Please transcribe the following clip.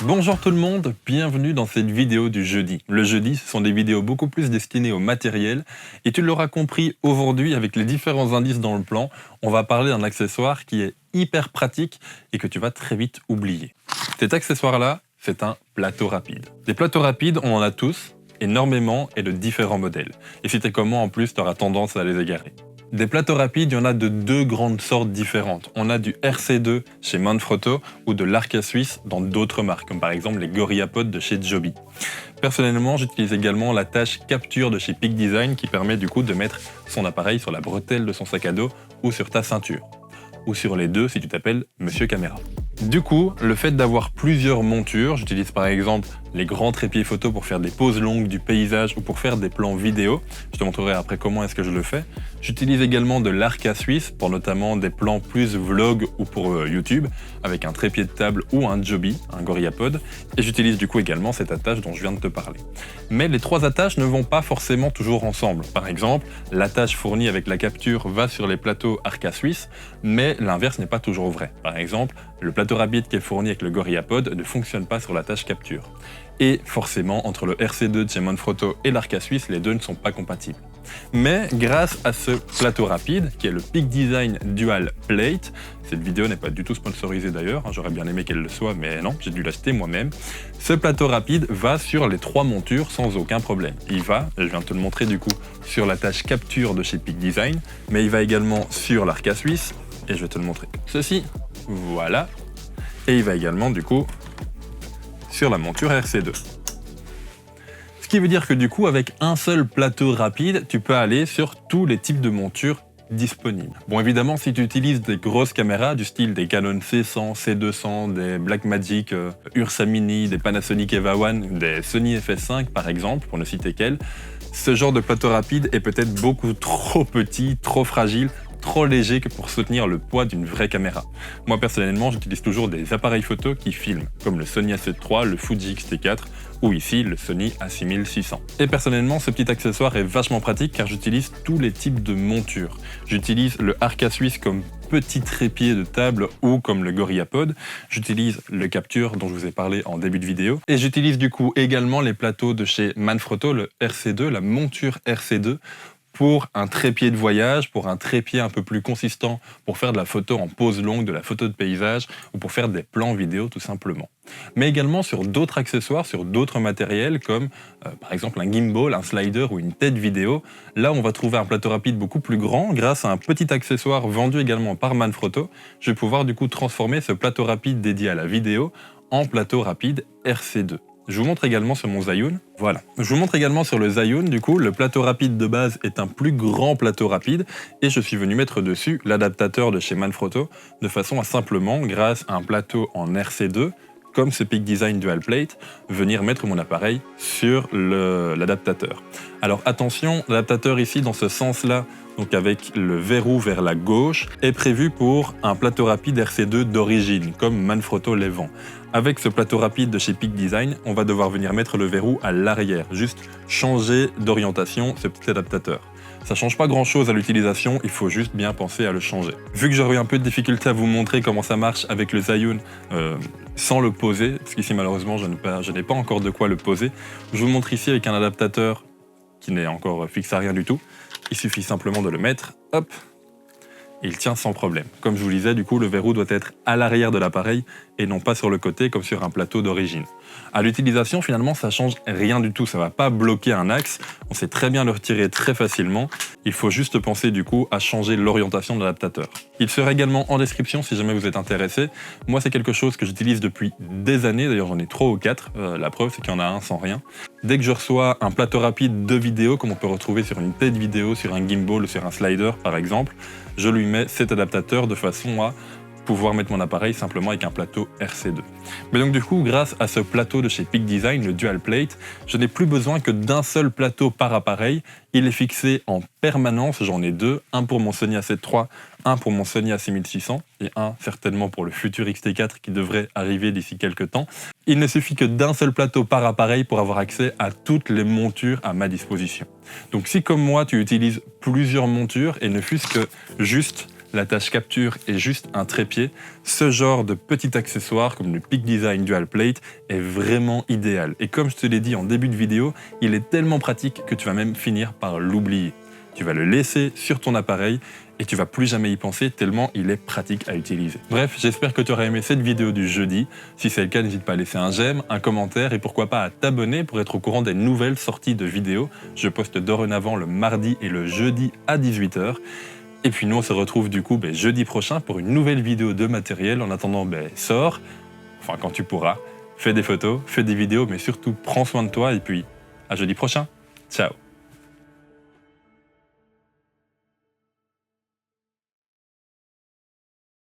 Bonjour tout le monde, bienvenue dans cette vidéo du jeudi. Le jeudi, ce sont des vidéos beaucoup plus destinées au matériel et tu l'auras compris aujourd'hui avec les différents indices dans le plan, on va parler d'un accessoire qui est hyper pratique et que tu vas très vite oublier. Cet accessoire-là, c'est un plateau rapide. Des plateaux rapides, on en a tous, énormément et de différents modèles. Et si t'es comme moi en plus, tu auras tendance à les égarer. Des plateaux rapides, il y en a de deux grandes sortes différentes. On a du RC2 chez Manfrotto ou de l'Arca Suisse dans d'autres marques, comme par exemple les GorillaPod de chez Joby. Personnellement, j'utilise également la tâche capture de chez Peak Design qui permet du coup de mettre son appareil sur la bretelle de son sac à dos ou sur ta ceinture. Ou sur les deux si tu t'appelles Monsieur Caméra. Du coup, le fait d'avoir plusieurs montures, j'utilise par exemple les grands trépieds photo pour faire des poses longues du paysage ou pour faire des plans vidéo, je te montrerai après comment est-ce que je le fais. J'utilise également de l'Arca Suisse pour notamment des plans plus vlog ou pour YouTube, avec un trépied de table ou un Joby, un GorillaPod, et j'utilise du coup également cette attache dont je viens de te parler. Mais les trois attaches ne vont pas forcément toujours ensemble. Par exemple, l'attache fournie avec la capture va sur les plateaux Arca Suisse, mais l'inverse n'est pas toujours vrai. Par exemple, le plateau rapide qui est fourni avec le GorillaPod ne fonctionne pas sur l'attache capture. Et forcément, entre le RC2 de chez Manfrotto et l'Arca Suisse, les deux ne sont pas compatibles. Mais grâce à ce plateau rapide, qui est le Peak Design Dual Plate, cette vidéo n'est pas du tout sponsorisée d'ailleurs, j'aurais bien aimé qu'elle le soit, mais non, j'ai dû l'acheter moi-même. Ce plateau rapide va sur les trois montures sans aucun problème. Il va, je viens de te le montrer du coup, sur l'attache capture de chez Peak Design, mais il va également sur l'Arca Suisse, et je vais te le montrer. Ceci, voilà. Et il va également du coup sur la monture RC2. Ce qui veut dire que du coup, avec un seul plateau rapide, tu peux aller sur tous les types de montures disponibles. Bon, évidemment, si tu utilises des grosses caméras du style des Canon C100, C200, des Blackmagic Ursa Mini, des Panasonic Eva One, des Sony FS5 par exemple, pour ne citer qu'elles, ce genre de plateau rapide est peut-être beaucoup trop petit, trop fragile, trop léger que pour soutenir le poids d'une vraie caméra. Moi personnellement, j'utilise toujours des appareils photo qui filment, comme le Sony A7 III, le Fuji X-T4 ou ici le Sony A6600. Et personnellement, ce petit accessoire est vachement pratique car j'utilise tous les types de montures. J'utilise le Arca Suisse comme petit trépied de table ou comme le GorillaPod. J'utilise le capture dont je vous ai parlé en début de vidéo. Et j'utilise du coup également les plateaux de chez Manfrotto, le RC2, la monture RC2, pour un trépied de voyage, pour un trépied un peu plus consistant, pour faire de la photo en pose longue, de la photo de paysage, ou pour faire des plans vidéo tout simplement. Mais également sur d'autres accessoires, sur d'autres matériels, comme par exemple un gimbal, un slider ou une tête vidéo. Là, on va trouver un plateau rapide beaucoup plus grand, grâce à un petit accessoire vendu également par Manfrotto. Je vais pouvoir du coup transformer ce plateau rapide dédié à la vidéo en plateau rapide RC2. Je vous montre également sur mon Zhiyun. Voilà. Je vous montre également sur le Zhiyun, du coup, le plateau rapide de base est un plus grand plateau rapide et je suis venu mettre dessus l'adaptateur de chez Manfrotto de façon à simplement, grâce à un plateau en RC2, comme ce Peak Design Dual Plate, venir mettre mon appareil sur l'adaptateur. Alors attention, l'adaptateur ici, dans ce sens-là, donc avec le verrou vers la gauche, est prévu pour un plateau rapide RC2 d'origine, comme Manfrotto les vend. Avec ce plateau rapide de chez Peak Design, on va devoir venir mettre le verrou à l'arrière, juste changer d'orientation ce petit adaptateur. Ça change pas grand chose à l'utilisation, il faut juste bien penser à le changer. Vu que j'aurais eu un peu de difficulté à vous montrer comment ça marche avec le Zhiyun sans le poser, parce qu'ici malheureusement je n'ai pas encore de quoi le poser, je vous montre ici avec un adaptateur qui n'est encore fixe à rien du tout. Il suffit simplement de le mettre, hop, et il tient sans problème. Comme je vous le disais, du coup, le verrou doit être à l'arrière de l'appareil et non pas sur le côté comme sur un plateau d'origine. À l'utilisation, finalement, ça change rien du tout. Ça va pas bloquer un axe. On sait très bien le retirer très facilement. Il faut juste penser, du coup, à changer l'orientation de l'adaptateur. Il sera également en description si jamais vous êtes intéressé. Moi, c'est quelque chose que j'utilise depuis des années. D'ailleurs, j'en ai 3 ou 4. La preuve, c'est qu'il y en a un sans rien. Dès que je reçois un plateau rapide de vidéo, comme on peut retrouver sur une tête vidéo, sur un gimbal ou sur un slider, par exemple, je lui mets cet adaptateur de façon à pouvoir mettre mon appareil simplement avec un plateau RC2. Mais donc du coup, grâce à ce plateau de chez Peak Design, le Dual Plate, je n'ai plus besoin que d'un seul plateau par appareil. Il est fixé en permanence, j'en ai deux, un pour mon Sony A7 III, un pour mon Sony A6600 et un certainement pour le futur X-T4 qui devrait arriver d'ici quelques temps. Il ne suffit que d'un seul plateau par appareil pour avoir accès à toutes les montures à ma disposition. Donc si comme moi tu utilises plusieurs montures et ne fût-ce que juste la tâche capture est juste un trépied, ce genre de petit accessoire comme le Peak Design Dual Plate est vraiment idéal. Et comme je te l'ai dit en début de vidéo, il est tellement pratique que tu vas même finir par l'oublier. Tu vas le laisser sur ton appareil et tu vas plus jamais y penser tellement il est pratique à utiliser. Bref, j'espère que tu auras aimé cette vidéo du jeudi. Si c'est le cas, n'hésite pas à laisser un j'aime, un commentaire et pourquoi pas à t'abonner pour être au courant des nouvelles sorties de vidéos. Je poste dorénavant le mardi et le jeudi à 18 h. Et puis nous, on se retrouve du coup jeudi prochain pour une nouvelle vidéo de matériel. En attendant, sors, enfin quand tu pourras, fais des photos, fais des vidéos, mais surtout prends soin de toi et puis à jeudi prochain. Ciao.